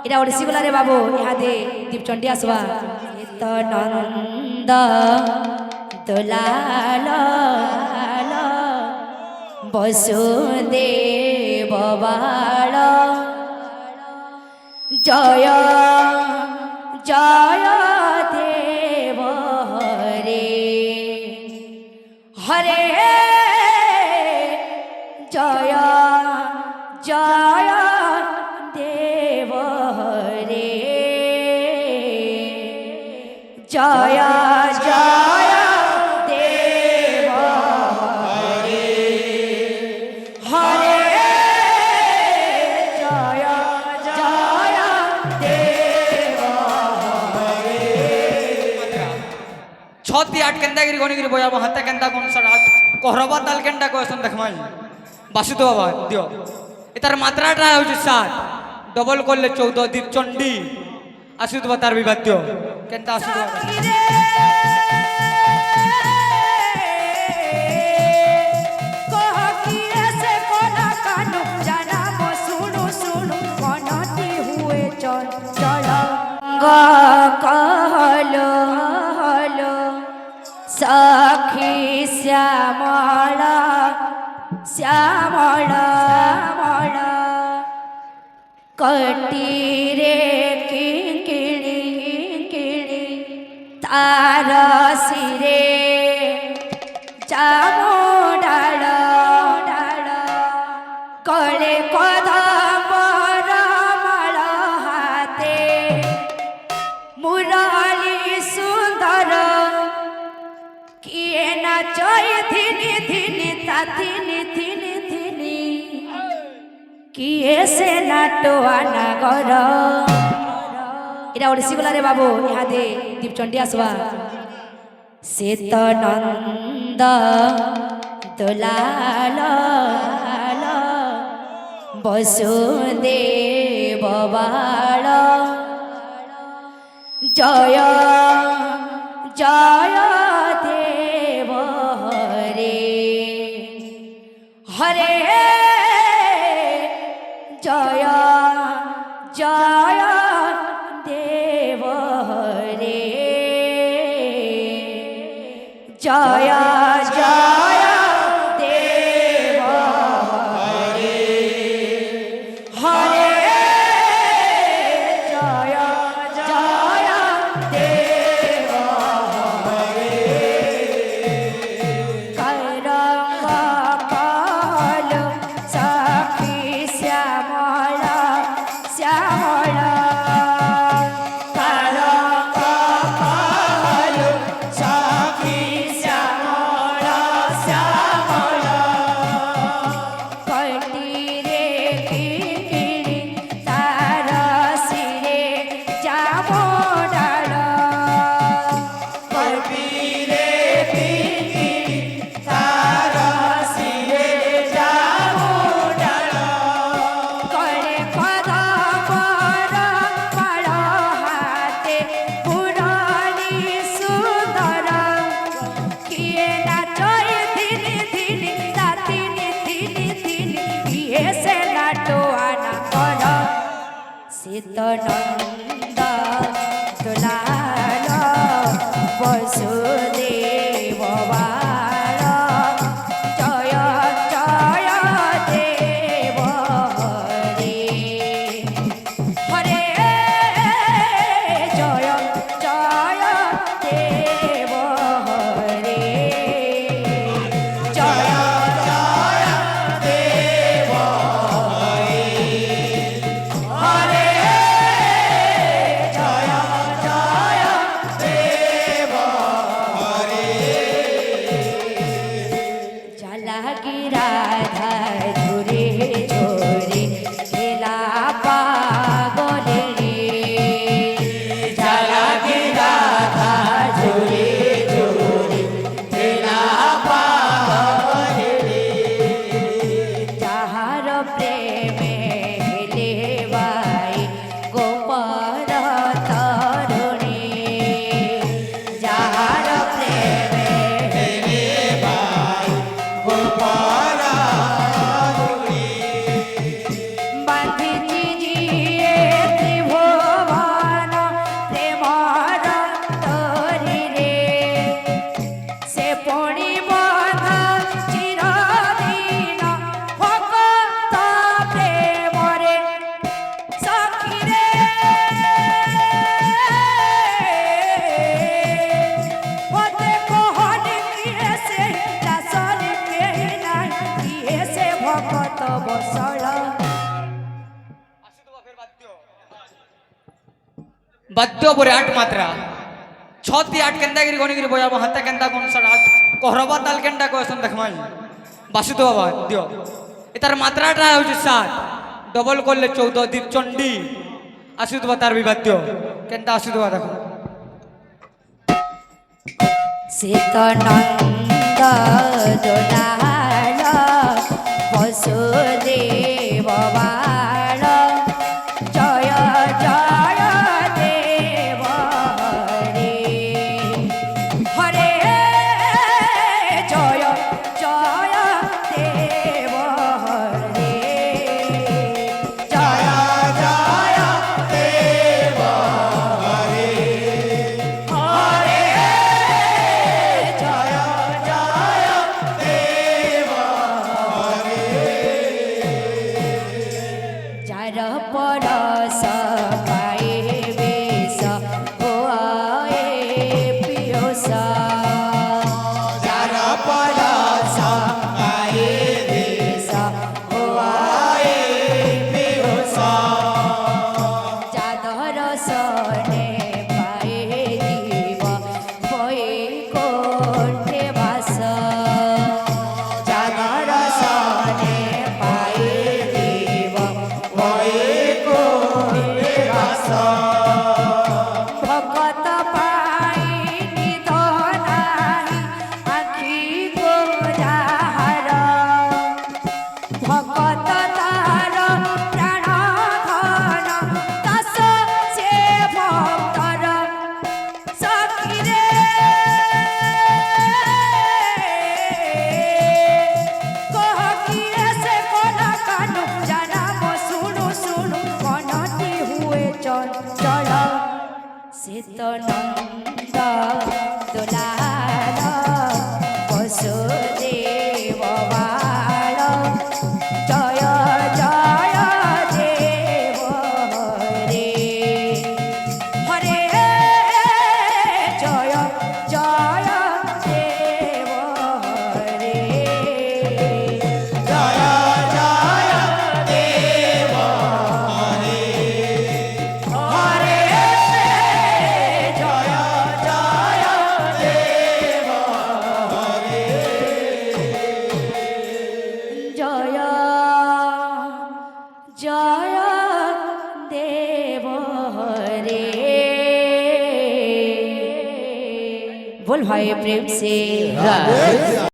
এটা ওড়িশি গলারে বাবু ইহাদে দীপচণ্ডী আসবা তো নন্দ দোলাল বসুদেব বাল জয় জয় দেব হরে হরে জয় জয় দেব হরে জয় জয় দেব হরে হরে জয় জয় দেব হরে ছতি আট কেন্দাগিরি গণিগিরি বয়াবো হাতে কেন্দা কোন সারাত কোহরবা তাল কেন্ডা কয়সন দেখমাই বাসুদেব বাবা দিও এটার মাত্রাটা হচ্ছে 7 ডবল করলে 14 দীপচণ্ডী আসুদেব তার বিবাদ্য কেনটা আসুদেব कहलो हलो सखी श्यामला श्यामला कटीरे किंकिणी किंकिणी तार सिरे चामुंडाल डाल कले कदम्बर माल हाते मुरली सुंदर किए नाचय धिनी धिनी ता धिनी धिनी धिनी किए से नाटोआ नागर এটা ওড়িশি গলারে বাবু ইহাদে দীপচণ্ডী আসবা শ্বেত নন্দ দোলাল বসুদেব বাল জয় জয় দেব হরে হরে জয় জয় দেব হরে জয় জয় দেব হরে হরে জয় জয় দেব হরে করঙ্গ কল সখী শ্যামলা শ্যামলা শ্বেত নন্দ দোলাল বসুদেব বাল জয় জয় দেব হরে হরে জয় জয় দেব হরে জয় জয় দেব হরে হরে বাদ্য পরে 8 মাত্রা 6 তি 8 কেন্দাগিরি গণিগিরি বজাবো হাতে কেন্দা কোন সার 8 কহরবা তাল কেন্ডা কয়সন দেখমাই বাসুদেব বাবা দিও এটার মাত্রাটা হচ্ছে 7 ডবল করলে 14 দীপচণ্ডী আসুদেব তার বিবাদ্য কেন্দা আসুদেব দেখো শীতনন্দ দোলাল বসুদেব বাল জয় জয় দেব হরে হরে জয় জয় দেব হরে জয় জয় দেব হরে হরে জয় জয় দেব হরে যার পরশ পাইবে হোয়ে পিয়স যার পরশ পাইবে হোয়ে পিয়স যাদর সনে পাই দিব হয়ে কোঠে বাস যাদর সনে পাই দিব হয়ে কোঠে বাস ভগত পাই নিধনাই আখি গোজাহার ভগত তার প্রাণ ধন দাস সে ভক্তর সখিরে কহিরে সে কোন কানু জানাব শুনু শুনু মনটি হুয়ে চঞ্চল শীতনন্দ দোলাল বসুদেব বাল জয় জয় দেব হরে হরে জয় জয় দেব হরে জয় জয় দেব হরে হরে জয় জয় দেব হরে জয় জয় দেব হরে बोल भाई प्रेम से